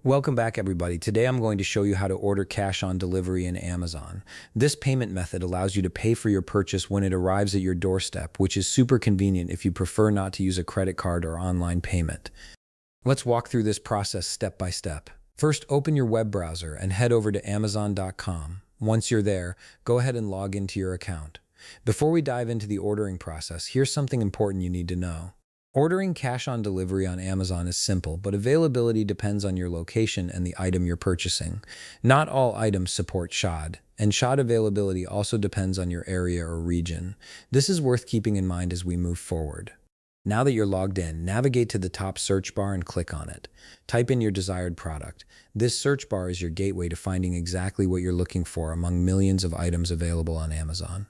Welcome back, everybody. Today I'm going to show you how to order cash on delivery in Amazon. This payment method allows you to pay for your purchase when it arrives at your doorstep, which is super convenient if you prefer not to use a credit card or online payment. Let's walk through this process step by step. First, open your web browser and head over to Amazon.com. Once you're there, go ahead and log into your account. Before we dive into the ordering process, here's something important you need to know. Ordering cash on delivery on Amazon is simple, but availability depends on your location and the item you're purchasing. Not all items support SHOD, and SHOD availability also depends on your area or region. This is worth keeping in mind as we move forward. Now that you're logged in, navigate to the top search bar and click on it. Type in your desired product. This search bar is your gateway to finding exactly what you're looking for among millions of items available on Amazon.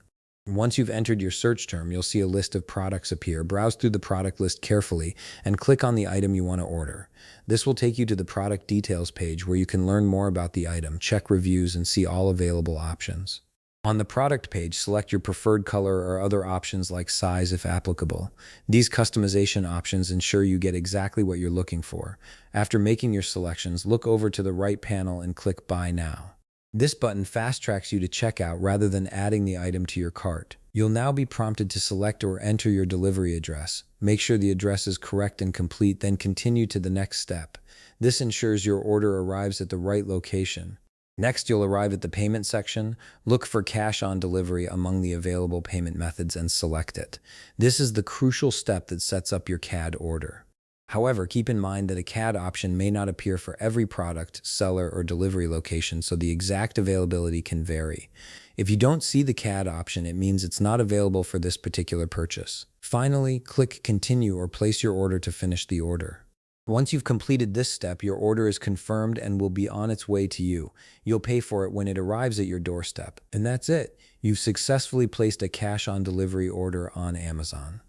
Once you've entered your search term, you'll see a list of products appear. Browse through the product list carefully and click on the item you want to order. This will take you to the product details page where you can learn more about the item, check reviews, and see all available options. On the product page, select your preferred color or other options like size if applicable. These customization options ensure you get exactly what you're looking for. After making your selections, look over to the right panel and click Buy Now. This button fast-tracks you to checkout rather than adding the item to your cart. You'll now be prompted to select or enter your delivery address. Make sure the address is correct and complete, then continue to the next step. This ensures your order arrives at the right location. Next, you'll arrive at the payment section. Look for cash on delivery among the available payment methods and select it. This is the crucial step that sets up your CAD order. However, keep in mind that a CAD option may not appear for every product, seller, or delivery location, so the exact availability can vary. If you don't see the CAD option, it means it's not available for this particular purchase. Finally, click Continue or place your order to finish the order. Once you've completed this step, your order is confirmed and will be on its way to you. You'll pay for it when it arrives at your doorstep. And that's it. You've successfully placed a cash on delivery order on Amazon.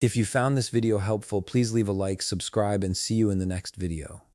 If you found this video helpful, please leave a like, subscribe, and see you in the next video.